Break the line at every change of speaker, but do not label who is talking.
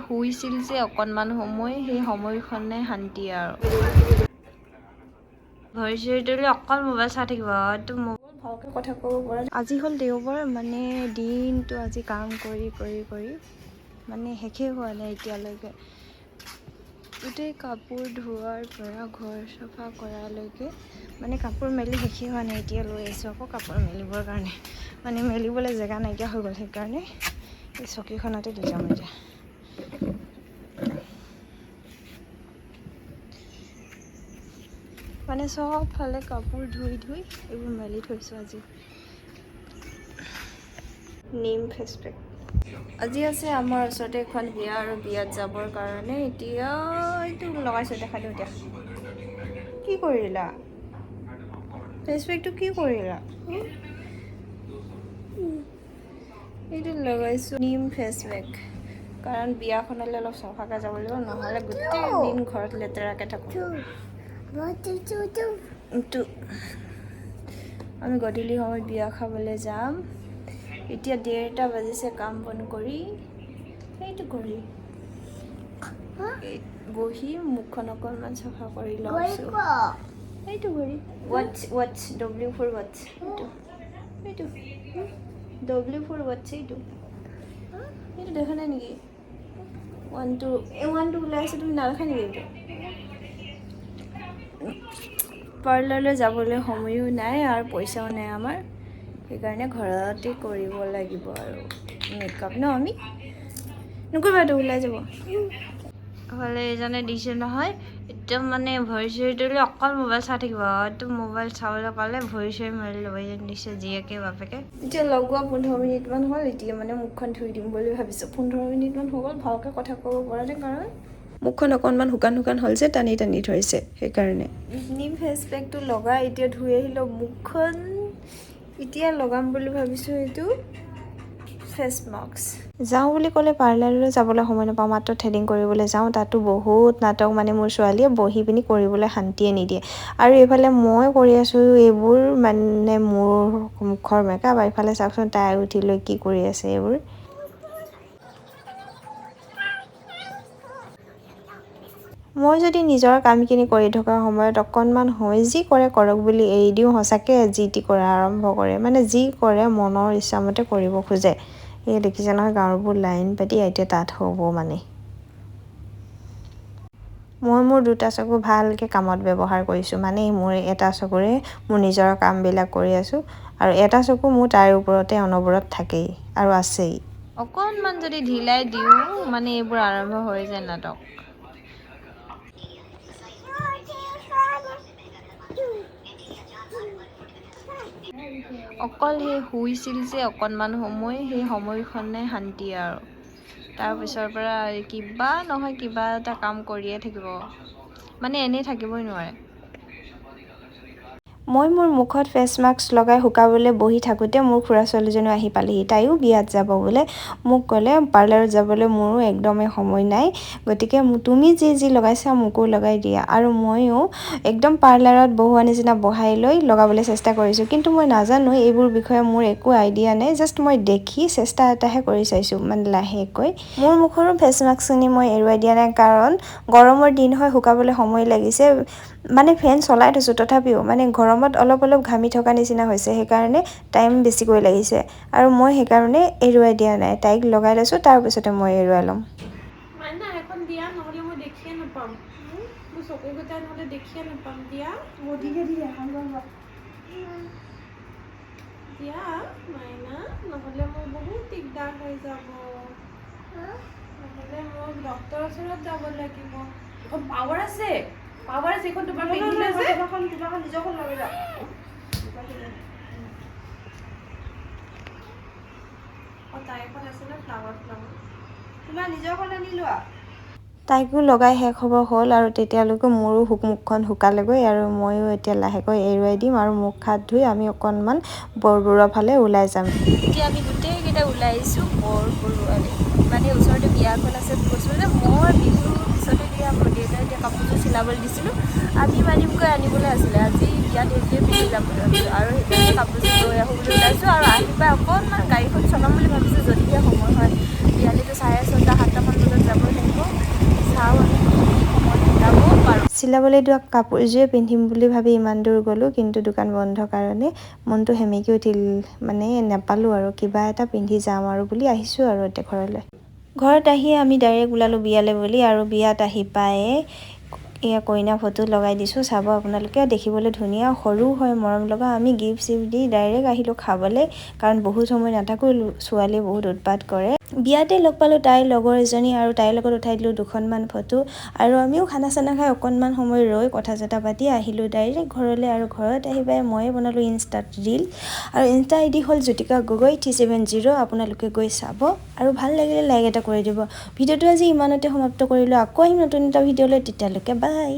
শুইছিল যে অকণমান সময়, সেই সময়খনে শান্তি আৰু ভৰি চৰি তলি অকল মোবাইল চাই থাকিব। এইটো মোবাইল ভালকৈ কথা ক'ব পৰা। আজি হ'ল দেওবাৰ, মানে দিনটো আজি কাম কৰি কৰি কৰি মানে শেষেই হোৱা নাই এতিয়ালৈকে। গোটেই কাপোৰ ধোৱাৰ পৰা ঘৰ চাফা কৰালৈকে মানে কাপোৰ মেলি শেষেই হোৱা নাই। এতিয়া লৈ আহিছোঁ আকৌ কাপোৰ মেলিবৰ কাৰণে, মানে মেলিবলৈ জেগা নাইকিয়া হৈ গ'ল। সেইকাৰণে এই চকীখনতে দি যাম এতিয়া। মানে চবফালে কাপোৰ ধুই ধুই এইবোৰ মেলি থৈছোঁ আজি। নিম ফেচ পেক আজি আছে আমাৰ ওচৰতে এখন বিয়া, আৰু বিয়াত যাবৰ কাৰণে এতিয়া এইটো লগাইছোঁ। দেখা দিওঁ এতিয়া। কি কৰিলা? ফেচ পেকটো কি কৰিলা? এইটো লগাইছোঁ নিম ফেচ পেক, কাৰণ বিয়াখনলৈ অলপ চফাকৈ যাব লাগিব, নহ'লে গোটেই দিন ঘৰত লেতেৰাকৈ থাকোঁ। আমি গধূলি সময়ত বিয়া খাবলৈ যাম। এতিয়া 1:30 বাজিছে। কাম বন কৰি সেইটো কৰি বহি মুখখন অকণমান চাফা কৰি লৈছোঁ। সেইটো কৰি ৱাটছ W for ৱাটছ, এইটো W for ৱাটছ, এইটো দেখা নাই নেকি? 1 2 ওলাই আছে, তুমি নাদেখা নেকি? এইটো পাৰ্লাৰলৈ যাবলৈ সময়ো নাই আৰু পইচাও নাই আমাৰ, সেইকাৰণে ঘৰতে কৰিব লাগিব আৰু মেকআপ আমি নকৰিবা। এইটো ওলাই যাব হ'লে এইজনে দিছে নহয়, একদম মানে ভৰি চৰি তলি অকল মোবাইল চাই থাকিব। এইটো মোবাইল চাবলৈ পালে ভৰি চৰি মাৰি ল'ব। এইজন দিছে জীয়েকে বাপেকে। এতিয়া লগোৱা 15 মিনিটমান হ'ল। এতিয়া মানে মুখখন ধুই দিম বুলি ভাবিছোঁ। 15 মিনিটমান হৈ গ'ল, ভালকৈ কথা ক'ব পৰা নাই, কাৰণ মুখখন অকণমান শুকান শুকান হ'ল যে, টানি টানি ধৰিছে। সেইকাৰণে নিম ফেচ পেকটো লগাই এতিয়া ধুই আহিলোঁ মুখখন। এতিয়া লগাম বুলি ভাবিছোঁ এইটো ফেচ মাস্ক। যাওঁ বুলি ক'লে পাৰ্লাৰলৈ যাবলৈ সময় নাপাওঁ, মাত্ৰ থ্ৰেডিং কৰিবলৈ যাওঁ। তাতো বহুত নাটক, মানে মোৰ ছোৱালীয়ে বহি পিনি কৰিবলৈ শান্তিয়ে নিদিয়ে। আৰু এইফালে মই কৰি আছোঁ এইবোৰ, মানে মোৰ মুখৰ মেকআপ। এইফালে চাওকচোন তাই উঠি লৈ কি কৰি আছে এইবোৰ। মই যদি নিজৰ কামখিনি কৰি থকা সময়ত অকণমান সময় যি কৰে কৰক বুলি এৰি দিওঁ, সঁচাকৈ যি টি কৰা আৰম্ভ কৰে। মানে যি কৰে মনৰ ইচ্ছামতে কৰিব খোজে। এই দেখিছে নহয় গাঁৱৰবোৰ লাইন পাতি এতিয়া তাত হ'ব মানে। মই মোৰ দুটা চকু ভালকৈ কামত ব্যৱহাৰ কৰিছোঁ। মানে মোৰ এটা চকুৰে মোৰ নিজৰ কামবিলাক কৰি আছোঁ, আৰু এটা চকু মোৰ তাৰ ওপৰতে অনবৰত থাকেই আৰু আছেই। অকণমান যদি ঢিলাই দিওঁ মানে এইবোৰ আৰম্ভ হৈ যায় নাটক। অকল সেই শুইছিল যে অকণমান সময়, সেই সময়খনে শান্তি আৰু তাৰপিছৰ পৰা কিবা নহয় কিবা এটা কাম কৰিয়ে থাকিব, মানে এনেই থাকিবই নোৱাৰে। মই মোৰ মুখত ফেচ মাস্ক লগাই শুকাবলৈ বহি থাকোঁতে মোৰ খুৰা ছোৱালীজনীও আহি পালেহি। তাইও বিয়াত যাব বোলে। মোক ক'লে পাৰ্লাৰত যাবলৈ মোৰো একদমেই সময় নাই, গতিকে তুমি যি যি লগাইছা মোকো লগাই দিয়া। আৰু ময়ো একদম পাৰ্লাৰত বহোৱা নিচিনা বহাই লৈ লগাবলৈ চেষ্টা কৰিছোঁ, কিন্তু মই নাজানো এইবোৰ বিষয়ে, মোৰ একো আইডিয়া নাই। জাষ্ট মই দেখি চেষ্টা এটাহে কৰি চাইছোঁ, মানে লাহেকৈ। মোৰ মুখৰো ফেচ মাস্কখিনি মই এৰুৱাই দিয়া নাই, কাৰণ গৰমৰ দিন হয়, শুকাবলৈ সময় লাগিছে। মানে ফেন চলাই থৈছোঁ, তথাপিও মানে গৰমত অলপ অলপ ঘামি থকা নিচিনা হৈছে। সেইকাৰণে টাইম বেছিকৈ লাগিছে, আৰু মই সেইকাৰণে এৰুৱাই দিয়া নাই। তাইক লগাই লৈছোঁ, তাৰপিছতে মই এৰুৱাই ল'ম।
মাইনা এখন দিয়া, নহ'লে মই দেখিয়ে নাপাম। মোৰ চকুকেইটা নহ'লে দেখিয়ে নাপাম। দিয়া দিয়া মাইনা, নহ'লে মোৰ বহুত দিগদাৰ হৈ যাব। নহ'লে মোৰ ডক্তৰৰ ওচৰত যাব লাগিব। এখন পাৱাৰ আছে, এইখন তোমাৰ পিন্ধিলে যে নিজৰখন লৈ যাওক। তাই এখন আছে ন ফ্লাৱাৰ, তোমাৰ নিজৰখন আনি লোৱা।
তাইকো লগাই শেষ হ'ব হ'ল, আৰু তেতিয়ালৈকে মোৰো মুখখন শুকালেগৈ, আৰু ময়ো এতিয়া লাহেকৈ এৰুৱাই দিম, আৰু মুখ হাত ধুই আমি অকণমান বৰবৰুৱাৰ ফালে ওলাই যাম। এতিয়া আমি গোটেইকেইটা ওলাই আহিছোঁ বৰবৰুৱালৈ, মানে ওচৰতে বিয়া এখন আছে কৈছোঁ যে। মই বিহুৰ পিছতে দিয়া দেউতাই এতিয়া কাপোৰযোৰ চিলাবলৈ দিছিলোঁ, আনিমকৈ আনিবলৈ আছিলে। আজি বিয়াত এইটোৱে পিন্ধি যাম বুলি ভাবিছোঁ, আৰু সেইকাৰণে কাপোৰযোৰ লৈ আহোঁ বুলি ওলাইছোঁ। আৰু আহি পাই অকণমান গাড়ীখন চলাম বুলি ভাবিছোঁ, যদিহে সময় হয়। বিয়ালৈতো 6:30 7টামান বজাত যাবই লাগিব। চিলাবলৈ দিয়া কাপোৰযোৰে পিন্ধিম বুলি ভাবি ইমান দূৰ গ'লোঁ, কিন্তু দোকান বন্ধ কাৰণে মনটো সেমেকি উঠিল, মানে নাপালোঁ আৰু কিবা এটা পিন্ধি যাম আৰু বুলি আহিছোঁ আৰু এতিয়া ঘৰলৈ। ঘৰত আহি আমি ডাইৰেক্ট ওলালোঁ বিয়ালৈ বুলি, আৰু বিয়াত আহি পায়ে এয়া কইনা ফটো লগাই দিছোঁ, চাব আপোনালোকে, দেখিবলৈ ধুনীয়া, সৰু হয়, মৰম লগা। আমি গিফ্ট চিফ্ট দি ডাইৰেক্ট আহিলোঁ খাবলৈ, কাৰণ বহুত সময় নাথাকোঁ, ছোৱালীয়ে বহুত উৎপাত কৰে। বিয়াতে লগ পালোঁ তাইৰ লগৰ এজনী, আৰু তাইৰ লগত উঠাই দিলোঁ দুখনমান ফটো, আৰু আমিও খানা চানা খাই অকণমান সময় ৰৈ কথা চথা পাতি আহিলোঁ ডাইৰেক্ট ঘৰলৈ। আৰু ঘৰত আহি পাই ময়ে বনালোঁ ইনষ্টাত ৰীল, আৰু ইনষ্টা আইডি হ'ল জ্যোতিকা গগৈ 370, আপোনালোকে গৈ চাব, আৰু ভাল লাগিলে লাইক এটা কৰি দিব। ভিডিঅ'টো আজি ইমানতে সমাপ্ত কৰিলোঁ, আকৌ আহিম নতুন এটা ভিডিঅ'লৈ, তেতিয়ালৈকে বাই।